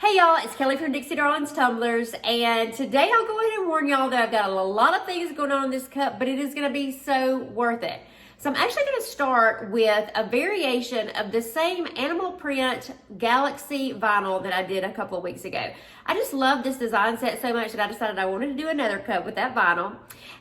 Hey y'all, it's Kelly from Dixie Darlins Tumblers, and today I'll go ahead and warn y'all that I've got a lot of things going on in this cup, but it is going to be so worth it. So I'm actually going to start with a variation of the same animal print galaxy vinyl that I did a couple of weeks ago. I just love this design set so much that I decided I wanted to do another cup with that vinyl.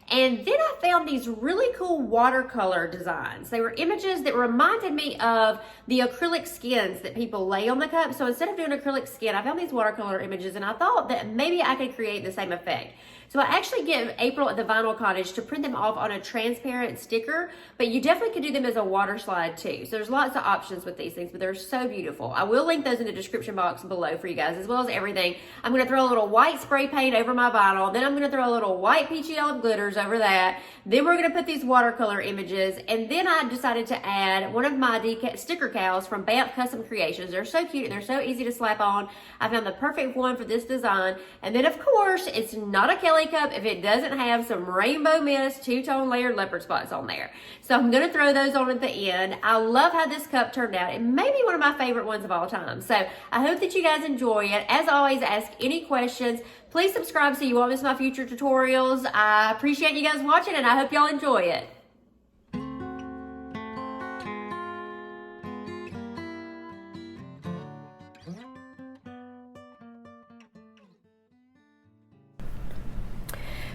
And then I found these really cool watercolor designs. They were images that reminded me of the acrylic skins that people lay on the cup. So instead of doing acrylic skin, I found these watercolor images and I thought that maybe I could create the same effect. So I actually get April at the Vinyl Cottage to print them off on a transparent sticker, but you definitely could do them as a water slide too. So there's lots of options with these things, but they're so beautiful. I will link those in the description box below for you guys, as well as everything. I'm gonna throw a little white spray paint over my vinyl, then I'm gonna throw a little white peachy olive glitters over that. Then we're gonna put these watercolor images, and then I decided to add one of my sticker cows from Banff Custom Creations. They're so cute and they're so easy to slap on. I found the perfect one for this design. And then of course, it's not a Kelly cup if it doesn't have some rainbow mist two-tone layered leopard spots on there. So I'm gonna throw those on at the end. I love how this cup turned out. It may be one of my favorite ones of all time. So I hope that you guys enjoy it. As always, ask any questions. Please subscribe so you won't miss my future tutorials. I appreciate you guys watching and I hope y'all enjoy it.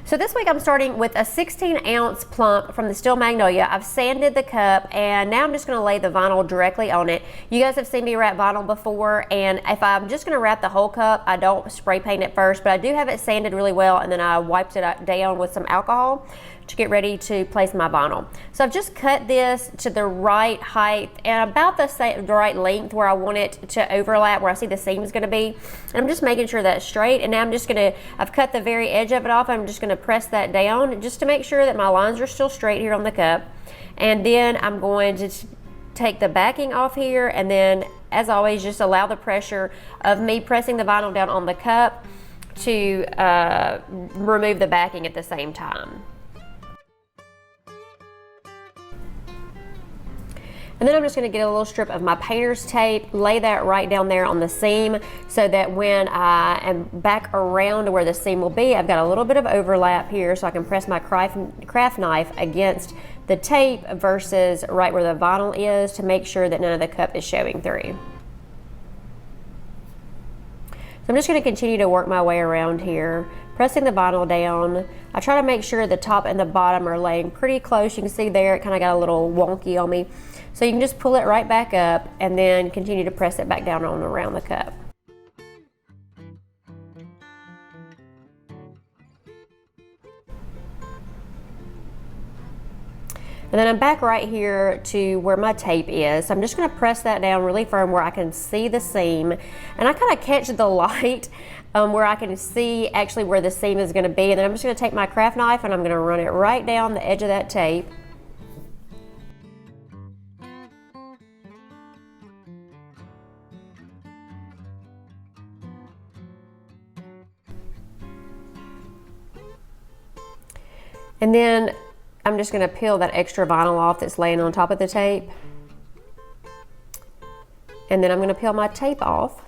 So this week I'm starting with a 16-ounce Plump from the Steel Magnolia. I've sanded the cup and now I'm just going to lay the vinyl directly on it. You guys have seen me wrap vinyl before, and if I'm just going to wrap the whole cup, I don't spray paint it first, but I do have it sanded really well, and then I wiped it down with some alcohol to get ready to place my vinyl. So I've just cut this to the right height and about the right length where I want it to overlap, where I see the seam is going to be. And I'm just making sure that's straight. And now I'm just going to, I've cut the very edge of it off. I'm just going to press that down just to make sure that my lines are still straight here on the cup. And then I'm going to take the backing off here, and then as always just allow the pressure of me pressing the vinyl down on the cup to remove the backing at the same time. And then I'm just going to get a little strip of my painter's tape, lay that right down there on the seam so that when I am back around to where the seam will be, I've got a little bit of overlap here so I can press my craft knife against the tape versus right where the vinyl is to make sure that none of the cup is showing through. So I'm just going to continue to work my way around here, pressing the vinyl down. I try to make sure the top and the bottom are laying pretty close. You can see there it kind of got a little wonky on me. So you can just pull it right back up and then continue to press it back down on around the cup. And then I'm back right here to where my tape is. So I'm just going to press that down really firm where I can see the seam. And I kind of catch the light where I can see actually where the seam is going to be. And then I'm just going to take my craft knife and I'm going to run it right down the edge of that tape. And then I'm just going to peel that extra vinyl off that's laying on top of the tape. And then I'm going to peel my tape off.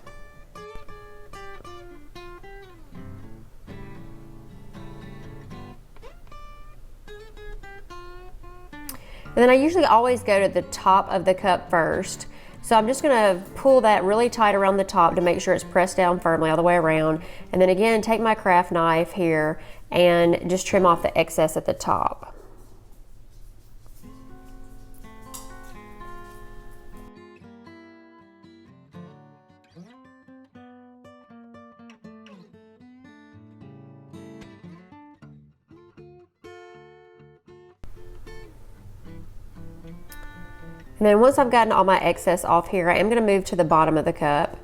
And then I usually always go to the top of the cup first. So I'm just going to pull that really tight around the top to make sure it's pressed down firmly all the way around. And then again, take my craft knife here and just trim off the excess at the top. And then once I've gotten all my excess off here, I am going to move to the bottom of the cup.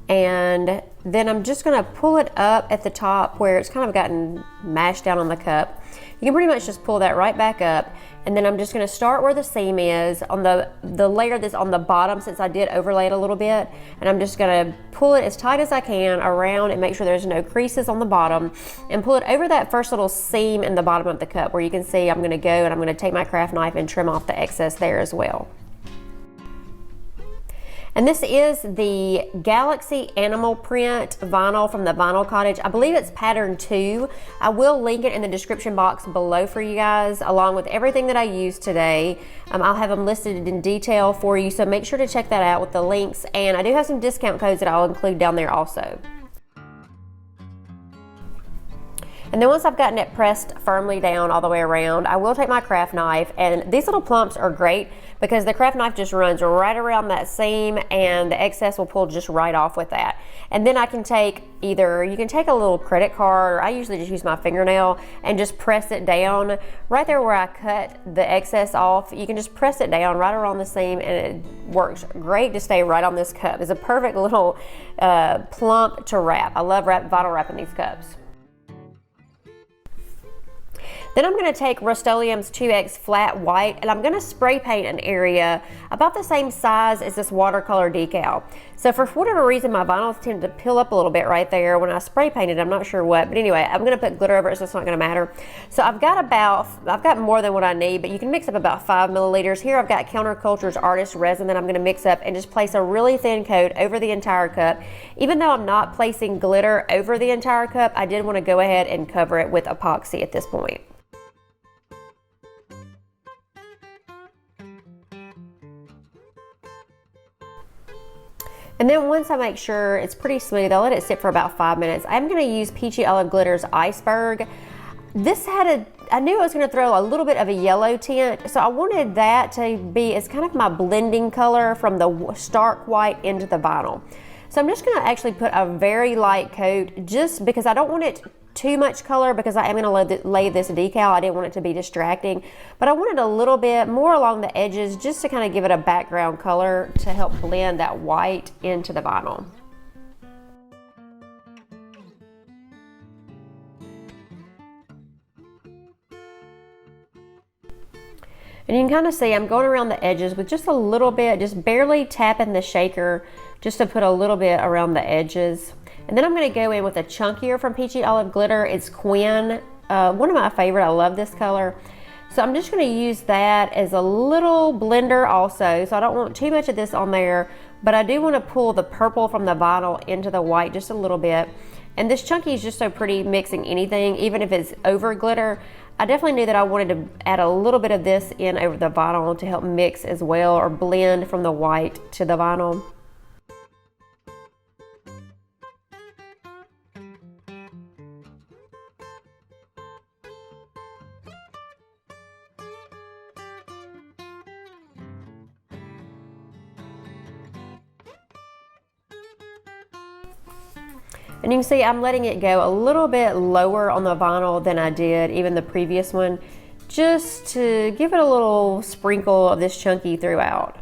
And then I'm just going to pull it up at the top where it's kind of gotten mashed down on the cup. You can pretty much just pull that right back up. And then I'm just going to start where the seam is on the layer that's on the bottom, since I did overlay it a little bit. And I'm just going to pull it as tight as I can around and make sure there's no creases on the bottom, and pull it over that first little seam in the bottom of the cup where you can see I'm going to go and I'm going to take my craft knife and trim off the excess there as well. And this is the Galaxy Animal Print vinyl from the Vinyl Cottage. I believe it's pattern 2. I will link it in the description box below for you guys, along with everything that I used today. I'll have them listed in detail for you, so make sure to check that out with the links. And I do have some discount codes that I'll include down there also. And then once I've gotten it pressed firmly down all the way around, I will take my craft knife, and these little plumps are great because the craft knife just runs right around that seam and the excess will pull just right off with that. And then I can take you can take a little credit card, or I usually just use my fingernail and just press it down right there where I cut the excess off. You can just press it down right around the seam, and it works great to stay right on this cup. It's a perfect little plump to wrap. I love vinyl wrapping these cups. Then I'm going to take Rustoleum's 2X flat white, and I'm going to spray paint an area about the same size as this watercolor decal. So for whatever reason, my vinyls tend to peel up a little bit right there when I spray painted. I'm not sure what, but anyway, I'm going to put glitter over it, so it's not going to matter. So I've got more than what I need, but you can mix up about 5 milliliters. Here I've got Counterculture's Artist Resin that I'm going to mix up and just place a really thin coat over the entire cup. Even though I'm not placing glitter over the entire cup, I did want to go ahead and cover it with epoxy at this point. And then once I make sure it's pretty smooth, I'll let it sit for about 5 minutes. I'm going to use Peachy Olive Glitter's Iceberg. This had I knew I was going to throw a little bit of a yellow tint, so I wanted that to be as kind of my blending color from the stark white into the vinyl. So I'm just going to actually put a very light coat, just because I don't want it too much color, because I am going to lay this decal. I didn't want it to be distracting, but I wanted a little bit more along the edges just to kind of give it a background color to help blend that white into the vinyl. And you can kind of see I'm going around the edges with just a little bit, just barely tapping the shaker just to put a little bit around the edges. And then I'm going to go in with a chunkier from Peachy Olive Glitter. It's Quinn, one of my favorite. I love this color. So I'm just going to use that as a little blender also. So I don't want too much of this on there, but I do want to pull the purple from the vinyl into the white just a little bit. And this chunky is just so pretty mixing anything, even if it's over glitter. I definitely knew that I wanted to add a little bit of this in over the vinyl to help mix as well, or blend from the white to the vinyl. And you can see I'm letting it go a little bit lower on the vinyl than I did even the previous one, just to give it a little sprinkle of this chunky throughout.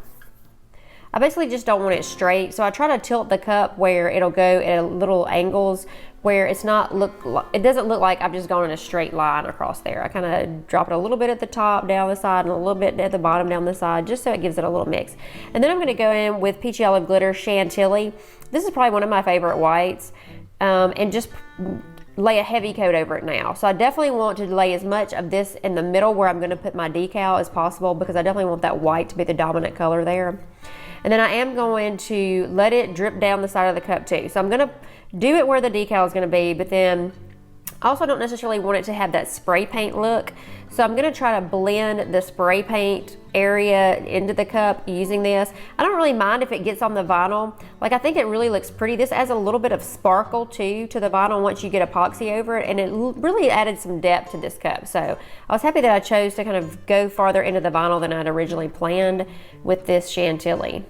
I basically just don't want it straight, so I try to tilt the cup where it'll go at little angles where it doesn't look like I've just gone in a straight line across there. I kind of drop it a little bit at the top down the side and a little bit at the bottom down the side, just so it gives it a little mix. And then I'm going to go in with Peachy Olive Glitter Chantilly. This is probably one of my favorite whites. And just lay a heavy coat over it now. So I definitely want to lay as much of this in the middle where I'm going to put my decal as possible, because I definitely want that white to be the dominant color there. And then I am going to let it drip down the side of the cup too. So I'm going to do it where the decal is going to be, but then I also don't necessarily want it to have that spray paint look. So I'm going to try to blend the spray paint area into the cup using this. I don't really mind if it gets on the vinyl. Like, I think it really looks pretty. This adds a little bit of sparkle too to the vinyl once you get epoxy over it, and it really added some depth to this cup. So I was happy that I chose to kind of go farther into the vinyl than I'd originally planned with this Chantilly.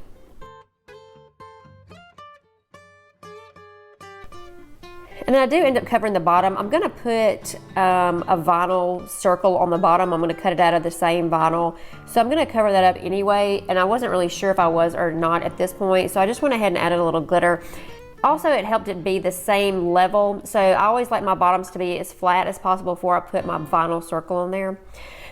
And then I do end up covering the bottom. I'm going to put a vinyl circle on the bottom. I'm going to cut it out of the same vinyl. So I'm going to cover that up anyway. And I wasn't really sure if I was or not at this point. So I just went ahead and added a little glitter. Also, it helped it be the same level. So I always like my bottoms to be as flat as possible before I put my vinyl circle in there.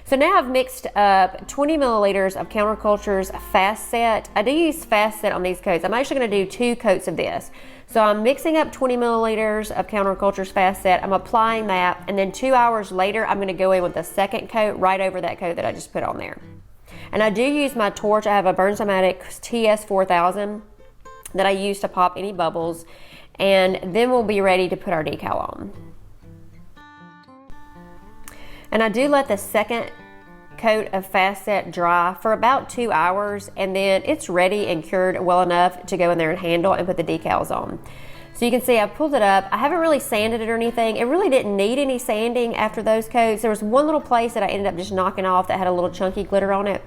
So now I've mixed up 20 milliliters of Counterculture's Fast Set. I do use Fast Set on these coats. I'm actually going to do 2 coats of this. So I'm mixing up 20 milliliters of Counterculture's Fast Set. I'm applying that, and then 2 hours later, I'm going to go in with a second coat right over that coat that I just put on there. And I do use my torch. I have a Bernzomatic TS4000. that I use to pop any bubbles, and then we'll be ready to put our decal on. And I do let the second coat of fast set dry for about 2 hours, and then it's ready and cured well enough to go in there and handle and put the decals on. So you can see I pulled it up. I haven't really sanded it or anything. It really didn't need any sanding after those coats. There was one little place that I ended up just knocking off that had a little chunky glitter on it.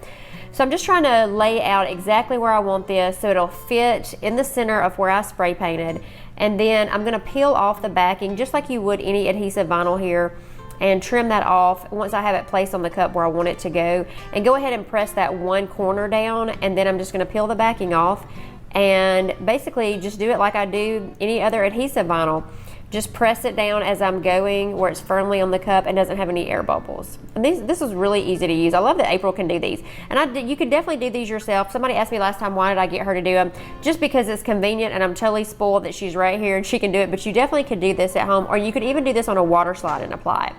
So I'm just trying to lay out exactly where I want this so it'll fit in the center of where I spray painted. And then I'm gonna peel off the backing just like you would any adhesive vinyl here, and trim that off once I have it placed on the cup where I want it to go, and go ahead and press that one corner down, and then I'm just gonna peel the backing off and basically just do it like I do any other adhesive vinyl. Just press it down as I'm going where it's firmly on the cup and doesn't have any air bubbles. And this is really easy to use. I love that April can do these. And you could definitely do these yourself. Somebody asked me last time, why did I get her to do them? Just because it's convenient, and I'm totally spoiled that she's right here and she can do it, but you definitely could do this at home, or you could even do this on a water slide and apply it.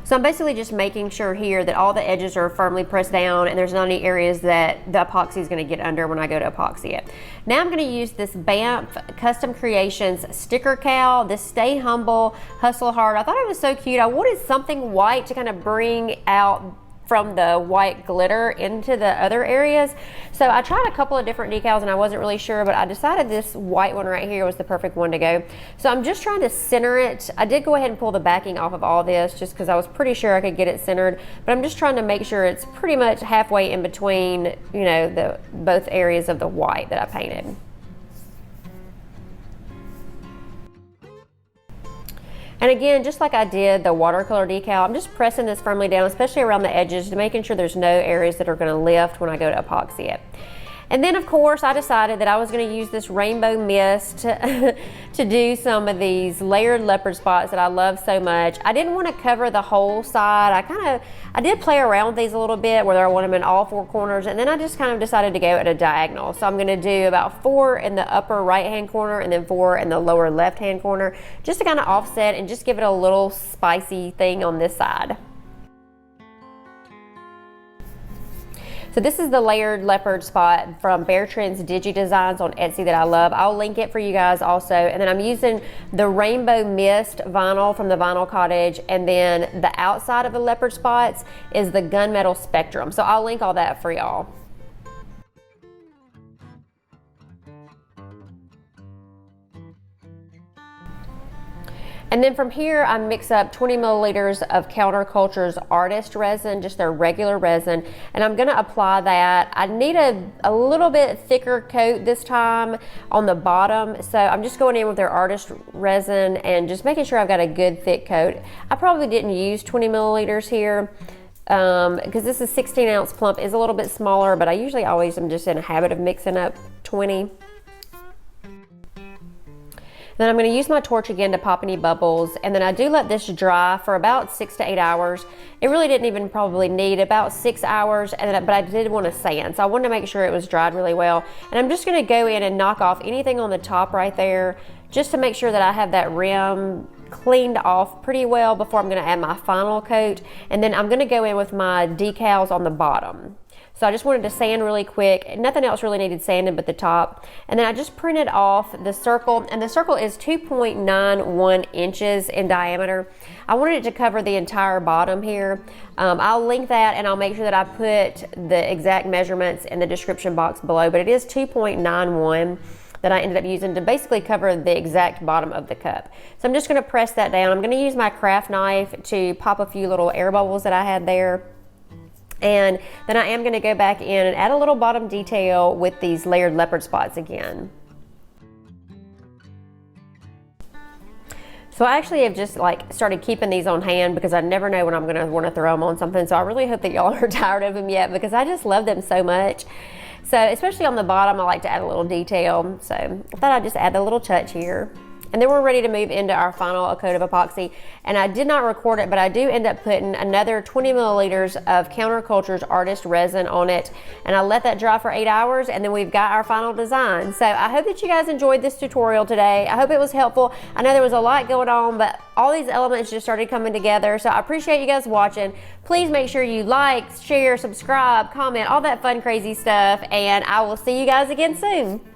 So I'm basically just making sure here that all the edges are firmly pressed down and there's not any areas that the epoxy is going to get under when I go to epoxy it. Now I'm going to use this BAMF Custom Creations sticker cal, this Stay Humble, Hustle Hard. I thought it was so cute. I wanted something white to kind of bring out from the white glitter into the other areas. So I tried a couple of different decals and I wasn't really sure, but I decided this white one right here was the perfect one to go. So I'm just trying to center it. I did go ahead and pull the backing off of all this just because I was pretty sure I could get it centered, but I'm just trying to make sure it's pretty much halfway in between, you know, both areas of the white that I painted. And again, just like I did the watercolor decal, I'm just pressing this firmly down, especially around the edges, to making sure there's no areas that are going to lift when I go to epoxy it. And then of course I decided that I was going to use this rainbow mist to do some of these layered leopard spots that I love so much. I didn't want to cover the whole side. I did play around with these a little bit, whether I want them in all four corners, and then I just kind of decided to go at a diagonal. So I'm going to do about 4 in the upper right hand corner and then 4 in the lower left hand corner, just to kind of offset and just give it a little spicy thing on this side. So this is the layered leopard spot from BearTrendz DigiDesigns on Etsy that I love. I'll link it for you guys also. And then I'm using the rainbow mist vinyl from the Vinyl Cottage, and then the outside of the leopard spots is the Gunmetal Spectrum. So I'll link all that for y'all. And then from here, I mix up 20 milliliters of Counterculture's Artist Resin, just their regular resin, and I'm gonna apply that. I need a little bit thicker coat this time on the bottom, so I'm just going in with their Artist Resin and just making sure I've got a good thick coat. I probably didn't use 20 milliliters here, because this is 16 ounce Plump, is a little bit smaller, but I usually always am just in a habit of mixing up 20. Then I'm going to use my torch again to pop any bubbles, and then I do let this dry for about 6 to 8 hours. It really didn't even probably need about 6 hours, but I did want to sand, so I wanted to make sure it was dried really well. And I'm just going to go in and knock off anything on the top right there, just to make sure that I have that rim cleaned off pretty well before I'm going to add my final coat. And then I'm going to go in with my decals on the bottom. So I just wanted to sand really quick. Nothing else really needed sanding but the top. And then I just printed off the circle, and the circle is 2.91 inches in diameter. I wanted it to cover the entire bottom here. I'll link that, and I'll make sure that I put the exact measurements in the description box below, but it is 2.91 that I ended up using to basically cover the exact bottom of the cup. So I'm just gonna press that down. I'm gonna use my craft knife to pop a few little air bubbles that I had there. And then I am going to go back in and add a little bottom detail with these layered leopard spots again. So I actually have just started keeping these on hand because I never know when I'm going to want to throw them on something. So I really hope that y'all aren't tired of them yet, because I just love them so much. So especially on the bottom, I like to add a little detail. So I thought I'd just add a little touch here. And then we're ready to move into our final coat of epoxy. And I did not record it, but I do end up putting another 20 milliliters of Counterculture's Artist Resin on it. And I let that dry for 8 hours, and then we've got our final design. So I hope that you guys enjoyed this tutorial today. I hope it was helpful. I know there was a lot going on, but all these elements just started coming together. So I appreciate you guys watching. Please make sure you like, share, subscribe, comment, all that fun, crazy stuff. And I will see you guys again soon.